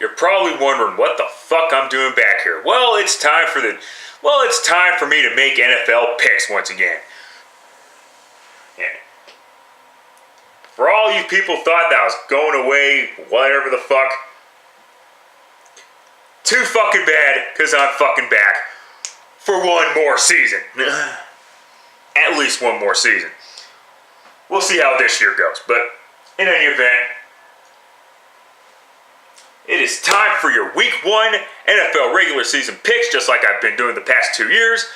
You're probably wondering what the fuck I'm doing back here. Well, it's time for me to make NFL picks once again. Yeah. For all you people thought that I was going away, whatever the fuck. Too fucking bad, because I'm fucking back for one more season. At least one more season. We'll see how this year goes. But in any event, it is time for your Week 1 NFL regular season picks, just like I've been doing the past 2 years.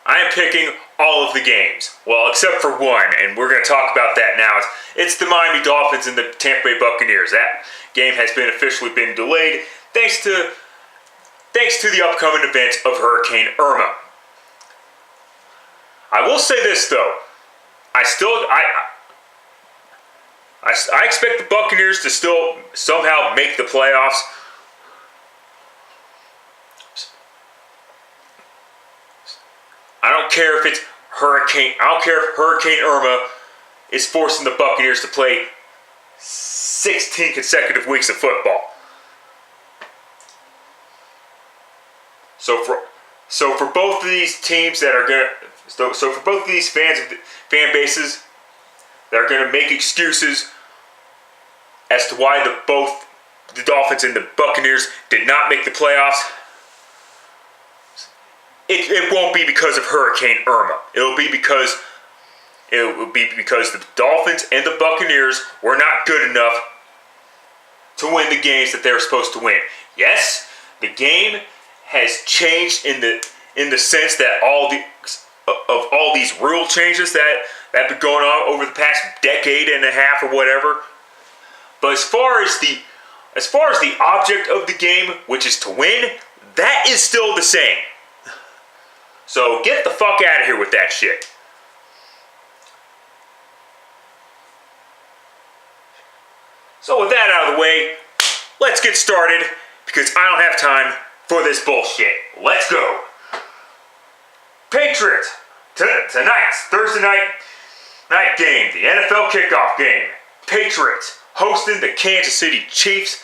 I am picking all of the games. Well, except for one, and we're going to talk about that now. It's the Miami Dolphins and the Tampa Bay Buccaneers. That game has been officially been delayed thanks to the upcoming event of Hurricane Irma. I will say this though, I expect the Buccaneers to still somehow make the playoffs. I don't care if Hurricane Irma is forcing the Buccaneers to play 16 consecutive weeks of football. So for both of these teams that are for both of these fan bases that are going to make excuses as to why both the Dolphins and the Buccaneers did not make the playoffs, it won't be because of Hurricane Irma. It will be because the Dolphins and the Buccaneers were not good enough to win the games that they were supposed to win. Yes, the game has changed in the sense that all these rule changes that have been going on over the past decade and a half or whatever. But as far as the object of the game, which is to win, that is still the same. So get the fuck out of here with that shit. So with that out of the way, let's get started because I don't have time for this bullshit. Let's go. Patriots, tonight's Thursday night game, the NFL kickoff game. Patriots hosting the Kansas City Chiefs.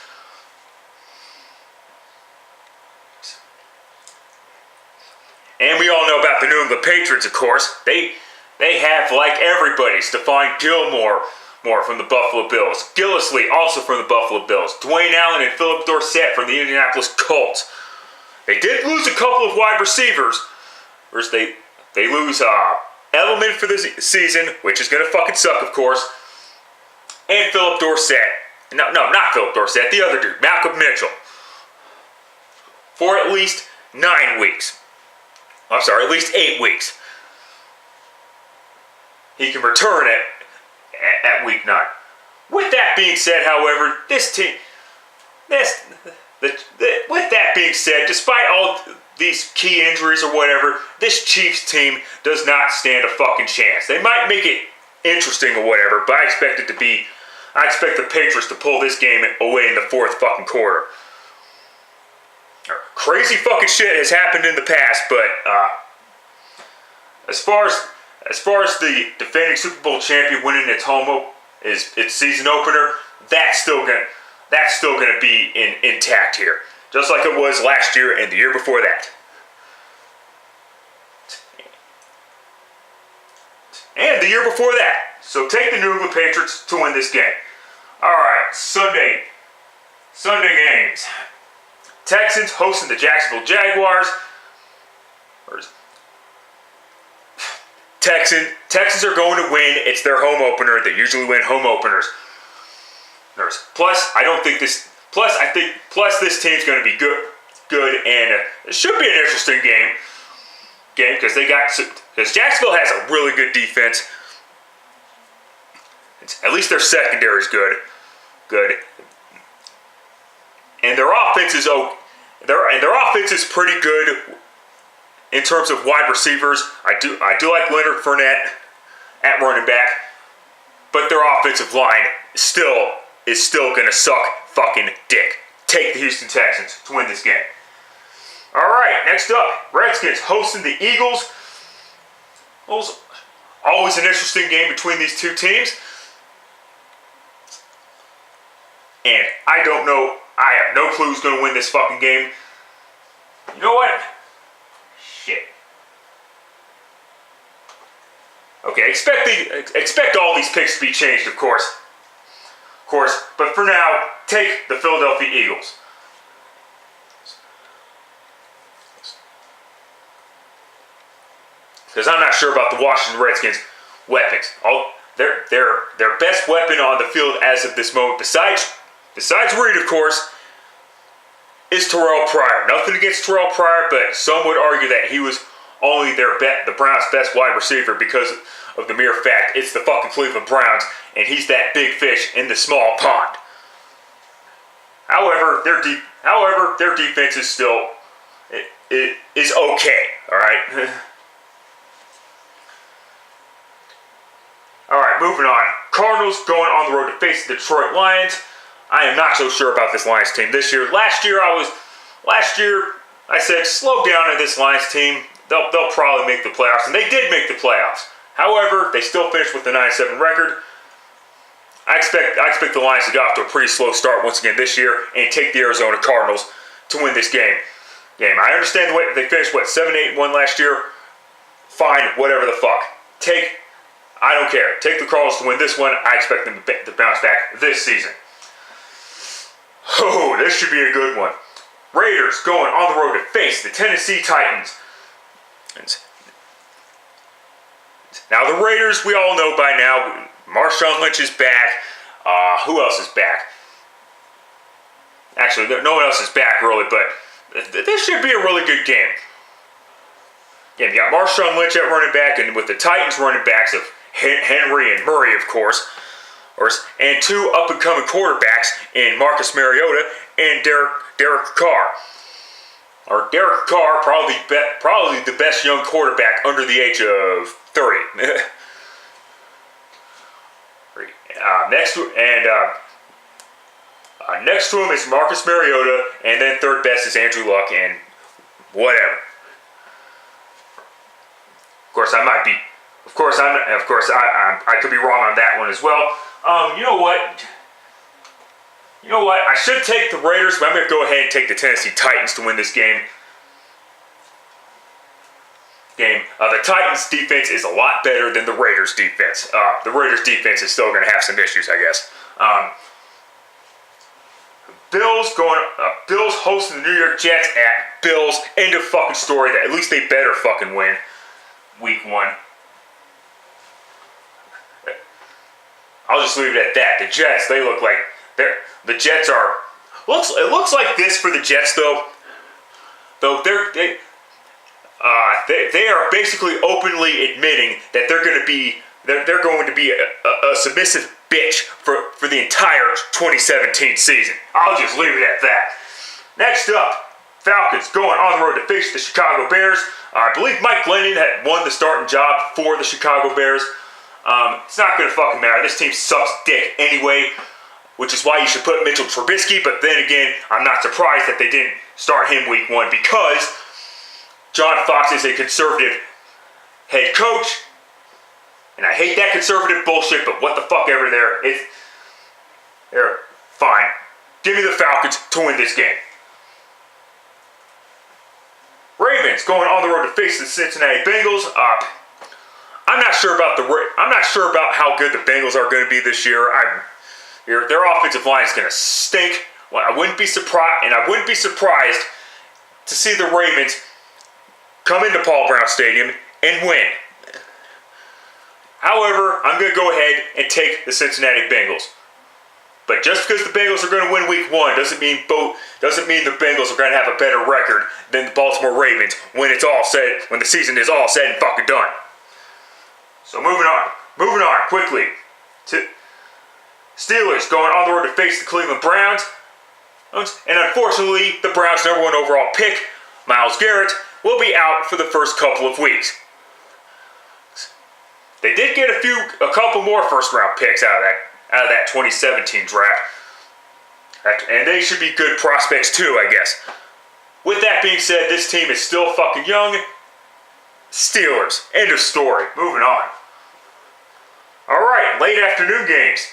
And we all know about the New England Patriots, of course. They have, like everybody, Stephon Gilmore from the Buffalo Bills. Gillislee, also from the Buffalo Bills. Dwayne Allen and Philip Dorsett from the Indianapolis Colts. They did lose a couple of wide receivers. First, they lose Edelman for the season, which is going to fucking suck, of course. And Philip Dorsett. No, not Philip Dorsett. The other dude, Malcolm Mitchell. For at least 9 weeks. I'm sorry, at least 8 weeks. He can return at week 9. With that being said, however, with that being said, despite all these key injuries or whatever, this Chiefs team does not stand a fucking chance. They might make it interesting or whatever, but I expect the Patriots to pull this game away in the fourth fucking quarter. Crazy fucking shit has happened in the past, but as far as the defending Super Bowl champion winning its season opener, that's still gonna be intact here, just like it was last year and the year before that, and the year before that. So take the New England Patriots to win this game. All right, Sunday games. Texans hosting the Jacksonville Jaguars. Texans are going to win. It's their home opener. They usually win home openers. Plus this team's going to be good, and it should be an interesting game because Jacksonville has a really good defense. At least their secondary is good. And their offense is pretty good in terms of wide receivers. I do like Leonard Fournette at running back, but their offensive line is still gonna suck fucking dick. Take the Houston Texans to win this game. All right, next up, Redskins hosting the Eagles. Always an interesting game between these two teams. and I don't know. I have no clue who's going to win this fucking game. You know what? Shit. Okay, expect all these picks to be changed, of course. But for now, take the Philadelphia Eagles. Because I'm not sure about the Washington Redskins' weapons. Their best weapon on the field as of this moment, besides Reed, of course, is Terrell Pryor. Nothing against Terrell Pryor, but some would argue that he was only the Browns' best wide receiver because of the mere fact it's the fucking Cleveland Browns, and he's that big fish in the small pond. However, their defense is still is okay. All right. All right, moving on. Cardinals going on the road to face the Detroit Lions. I am not so sure about this Lions team this year. Last year I said slow down on this Lions team. They'll probably make the playoffs, and they did make the playoffs. However, they still finished with a 9-7 record. I expect the Lions to get off to a pretty slow start once again this year and take the Arizona Cardinals to win this game. I understand the way they finished 7-8-1 last year. Fine, whatever the fuck. I don't care. Take the Cardinals to win this one. I expect them to bounce back this season. Oh, this should be a good one. Raiders going on the road to face the Tennessee Titans. Now the Raiders, we all know by now, Marshawn Lynch is back. Who else is back? Actually, no one else is back really, but this should be a really good game. You got Marshawn Lynch at running back, and with the Titans running backs of Henry and Murray, of course, and two up-and-coming quarterbacks in Marcus Mariota and Derek Carr. Or Derek Carr, probably the best young quarterback under the age of 30. Next to him is Marcus Mariota, and then third best is Andrew Luck, and whatever. I could be wrong on that one as well. You know what? I should take the Raiders, but I'm going to go ahead and take the Tennessee Titans to win this game. The Titans' defense is a lot better than the Raiders' defense. The Raiders' defense is still going to have some issues, I guess. Bills hosting the New York Jets at Bills. End of fucking story. That at least they better fucking win week 1. I'll just leave it at that. The Jets, they look like the Jets are. It looks like this for the Jets though. They are basically openly admitting that they're going to be a submissive bitch for the entire 2017 season. I'll just leave it at that. Next up, Falcons going on the road to face the Chicago Bears. I believe Mike Glennon had won the starting job for the Chicago Bears. It's not going to fucking matter. This team sucks dick anyway, which is why you should put Mitchell Trubisky. But then again, I'm not surprised that they didn't start him week 1 because John Fox is a conservative head coach. And I hate that conservative bullshit, but what the fuck ever they're fine. Give me the Falcons to win this game. Ravens going on the road to face the Cincinnati Bengals. I'm not sure about how good the Bengals are going to be this year. Their offensive line is going to stink. Well, I wouldn't be surprised to see the Ravens come into Paul Brown Stadium and win. However, I'm going to go ahead and take the Cincinnati Bengals. But just because the Bengals are going to win week 1 doesn't mean the Bengals are going to have a better record than the Baltimore Ravens when the season is all said and fucking done. So moving on quickly to Steelers going on the road to face the Cleveland Browns. And unfortunately, the Browns' number 1 overall pick, Myles Garrett, will be out for the first couple of weeks. They did get a couple more first-round picks out of that 2017 draft. And they should be good prospects too, I guess. With that being said, this team is still fucking young. Steelers. End of story. Moving on. Alright, late afternoon games.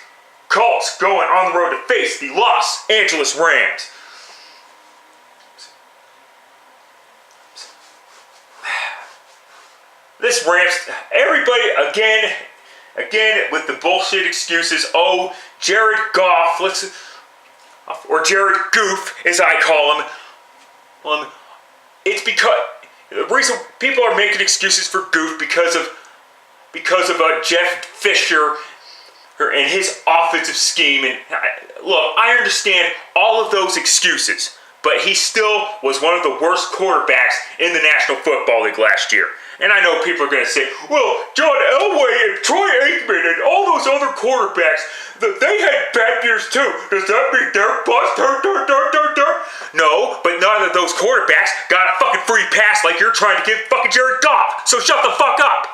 Colts going on the road to face the Los Angeles Rams. This Rams, everybody, again with the bullshit excuses. Oh, Jared Goff, or Jared Goof, as I call him. It's because the reason people are making excuses for Goof because of Jeff Fisher and his offensive scheme. And look, I understand all of those excuses, but he still was one of the worst quarterbacks in the National Football League last year. And I know people are going to say, well, John Elway and Troy Aikman and all those other quarterbacks, they had bad years too. Does that mean they're bust? No, but none of those quarterbacks got a fucking free pass like you're trying to give fucking Jared Goff. So shut the fuck up.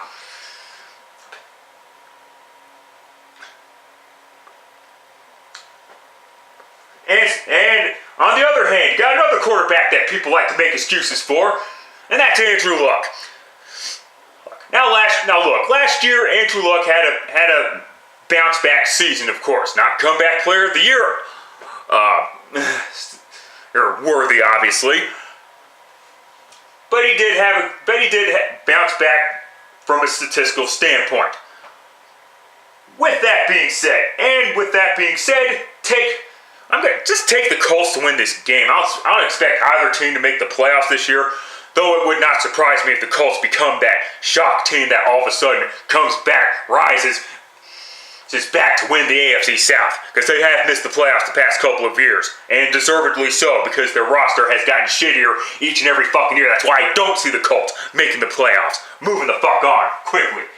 And on the other hand, you got another quarterback that people like to make excuses for, and that's Andrew Luck. Now look, last year Andrew Luck had a bounce back season, of course, not comeback player of the year. You're worthy, obviously, but he did bounce back from a statistical standpoint. With that being said, I'm gonna just take the Colts to win this game. I don't expect either team to make the playoffs this year. Though it would not surprise me if the Colts become that shock team that all of a sudden comes back, rises, is back to win the AFC South. Because they have missed the playoffs the past couple of years. And deservedly so, because their roster has gotten shittier each and every fucking year. That's why I don't see the Colts making the playoffs. Moving the fuck on, quickly.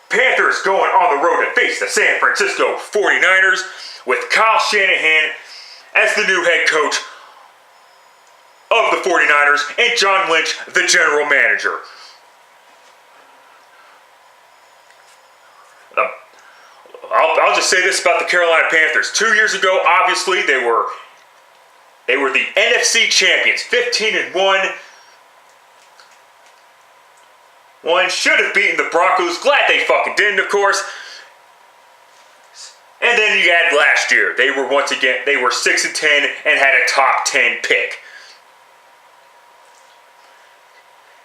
Panthers going on the road to face the San Francisco 49ers with Kyle Shanahan as the new head coach of the 49ers, and John Lynch, the general manager. I'll just say this about the Carolina Panthers. 2 years ago, obviously, they were the NFC champions, 15-1. One should have beaten the Broncos. Glad they fucking didn't, of course. And then you had last year. They were 6-10 and had a top 10 pick.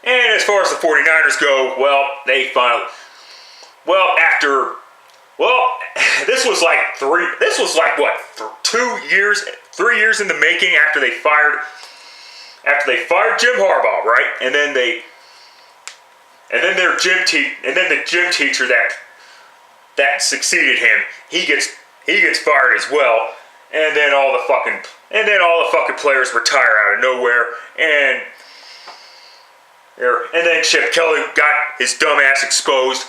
And as far as the 49ers go, this was like 3 years in the making after they fired Jim Harbaugh, right? And then the gym teacher that succeeded him, he gets fired as well. And then all the fucking players retire out of nowhere, and then Chip Kelly got his dumb ass exposed.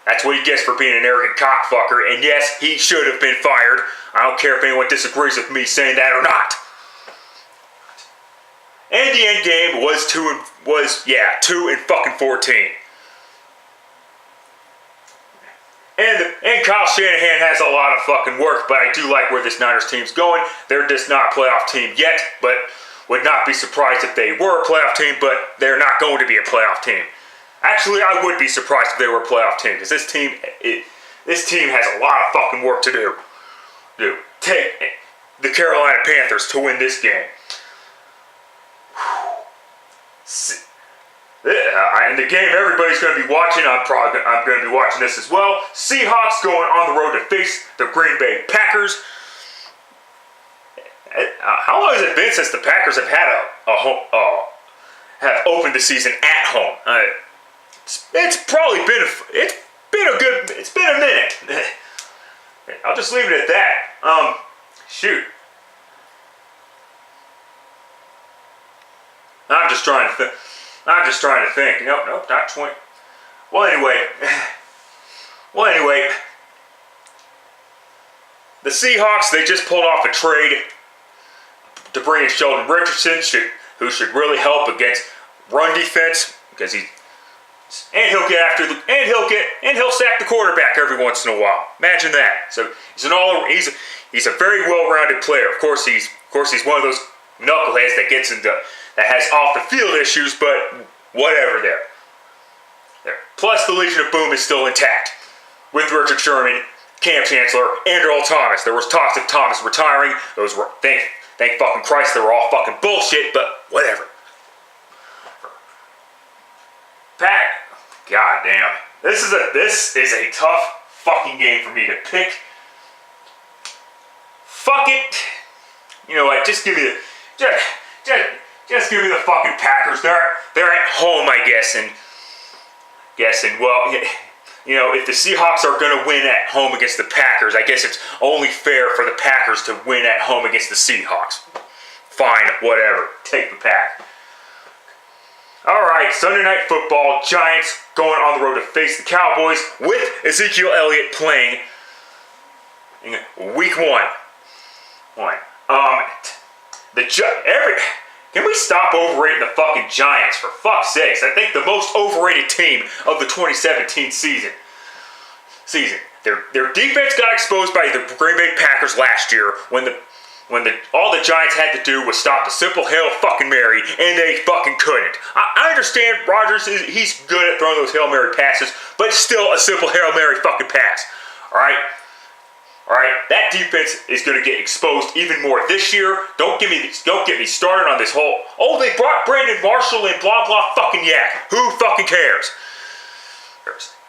That's what he gets for being an arrogant cockfucker. And yes, he should have been fired. I don't care if anyone disagrees with me saying that or not. And the end game was 2-14. And Kyle Shanahan has a lot of fucking work, but I do like where this Niners team's going. They're just not a playoff team yet, but would not be surprised if they were a playoff team, but they're not going to be a playoff team. Actually, I would be surprised if they were a playoff team, because this team has a lot of fucking work to do. Take the Carolina Panthers to win this game. And the game everybody's going to be watching, I'm going to be watching this as well. Seahawks going on the road to face the Green Bay Packers. How long has it been since the Packers have had have opened the season at home? It's been a minute. I'll just leave it at that. Shoot. I'm just trying to think. Nope, not 20. Well, anyway. The Seahawks, they just pulled off a trade to bring in Sheldon Richardson, who should really help against run defense, because he'll sack the quarterback every once in a while. Imagine that. So he's a very well-rounded player. Of course he's one of those knuckleheads that has off the field issues, but whatever there. Plus the Legion of Boom is still intact, with Richard Sherman, Cam Chancellor, and Earl Thomas. There was talks of Thomas retiring. Those were, thank fucking Christ, they were all fucking bullshit, but whatever. Pat, goddamn. This is a tough fucking game for me to pick. Fuck it. You know what? Just give me the fucking Packers. They're at home, I guess, and well, you know, if the Seahawks are going to win at home against the Packers, I guess it's only fair for the Packers to win at home against the Seahawks. Fine, whatever. Take the Pack. All right, Sunday Night Football. Giants going on the road to face the Cowboys with Ezekiel Elliott playing in Week 1. Can we stop overrating the fucking Giants, for fuck's sakes? I think the most overrated team of the 2017 season. Their defense got exposed by the Green Bay Packers last year when all the Giants had to do was stop a simple Hail fucking Mary, and they fucking couldn't. I understand Rodgers, he's good at throwing those Hail Mary passes, but it's still a simple Hail Mary fucking pass. Alright, that defense is going to get exposed even more this year. Don't get me started on this whole, they brought Brandon Marshall and blah blah fucking yak. Who fucking cares?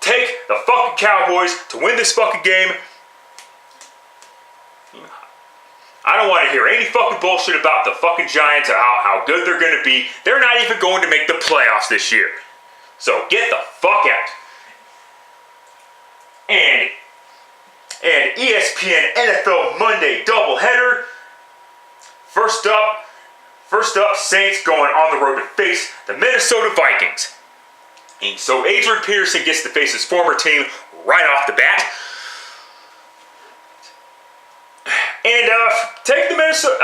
Take the fucking Cowboys to win this fucking game. I don't want to hear any fucking bullshit about the fucking Giants or how good they're going to be. They're not even going to make the playoffs this year. So get the fuck out. And ESPN NFL Monday doubleheader. First up, Saints going on the road to face the Minnesota Vikings. And so Adrian Peterson gets to face his former team right off the bat. And take the Minnesota.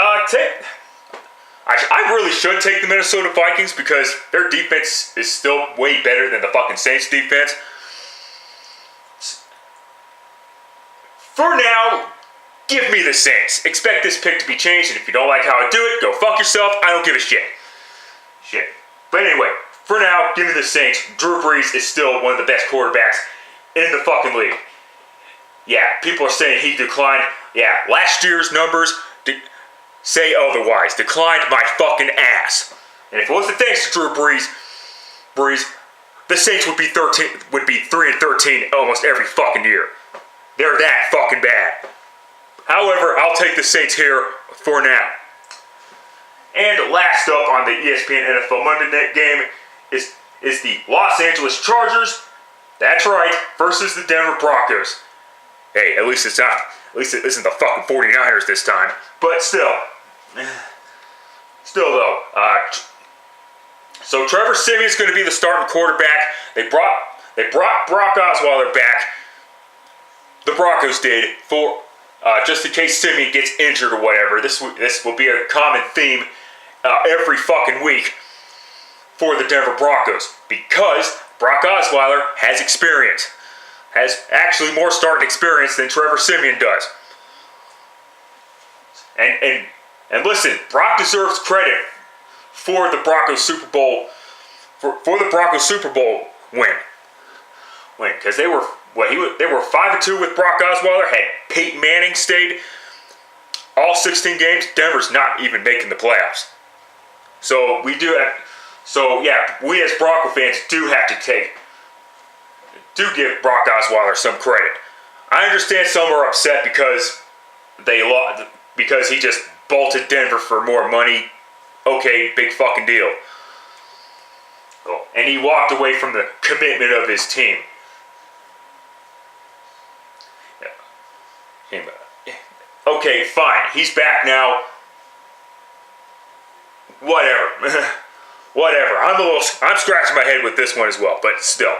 I really should take the Minnesota Vikings because their defense is still way better than the fucking Saints defense. For now, give me the Saints. Expect this pick to be changed, and if you don't like how I do it, go fuck yourself. I don't give a shit. But anyway, for now, give me the Saints. Drew Brees is still one of the best quarterbacks in the fucking league. Yeah, people are saying he declined. Yeah, last year's numbers say otherwise. Declined my fucking ass. And if it wasn't thanks to Drew Brees, the Saints would be 3-13 almost every fucking year. They're that fucking bad. However, I'll take the Saints here for now. And last up on the ESPN NFL Monday Night game is the Los Angeles Chargers. That's right, versus the Denver Broncos. Hey, at least it isn't the fucking 49ers this time. But still though, so Trevor Siemian's going to be the starting quarterback. They brought Brock Osweiler back. The Broncos did for just in case Siemian gets injured or whatever. This will be a common theme every fucking week for the Denver Broncos because Brock Osweiler has experience, has actually more starting experience than Trevor Siemian does. And listen, Brock deserves credit for the Broncos Super Bowl for the Broncos Super Bowl win because they were 5-2 with Brock Osweiler. Had Peyton Manning stayed all 16 games, Denver's not even making the playoffs. So we as Bronco fans do give Brock Osweiler some credit. I understand some are upset because he just bolted Denver for more money. Okay, big fucking deal. And he walked away from the commitment of his team. Okay, fine. He's back now. Whatever. I'm scratching my head with this one as well, but still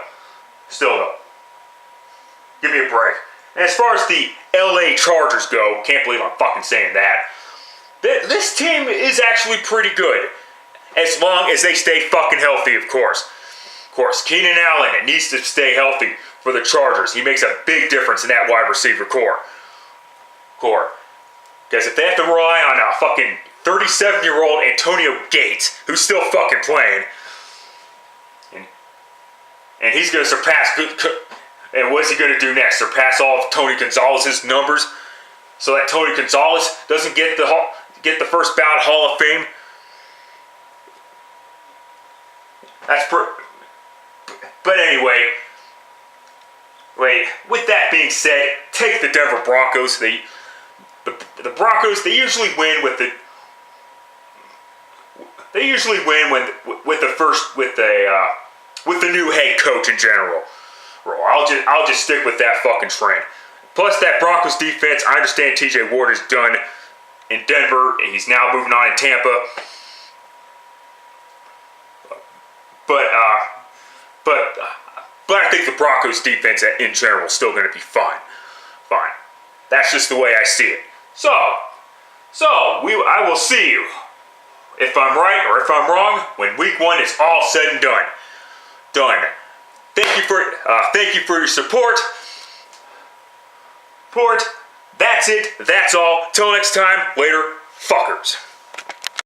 though. Give me a break. And as far as the LA Chargers go, can't believe I'm fucking saying that. This team is actually pretty good. As long as they stay fucking healthy, of course. Of course, Keenan Allen needs to stay healthy for the Chargers. He makes a big difference in that wide receiver core. Because if they have to rely on a fucking 37-year-old Antonio Gates, who's still fucking playing, and he's going to surpass And what's he going to do next? Surpass all of Tony Gonzalez's numbers so that Tony Gonzalez doesn't get the first ballot Hall of Fame? But anyway, with that being said, take the Denver Broncos. The Broncos, they usually win with the new head coach in general. I'll just stick with that fucking trend. Plus that Broncos defense, I understand TJ Ward is done in Denver. He's now moving on in Tampa. But I think the Broncos defense in general is still going to be fine. That's just the way I see it. So I will see you if I'm right or if I'm wrong when week 1 is all said and done. Thank you for your support. That's it. That's all. Till next time. Later, fuckers.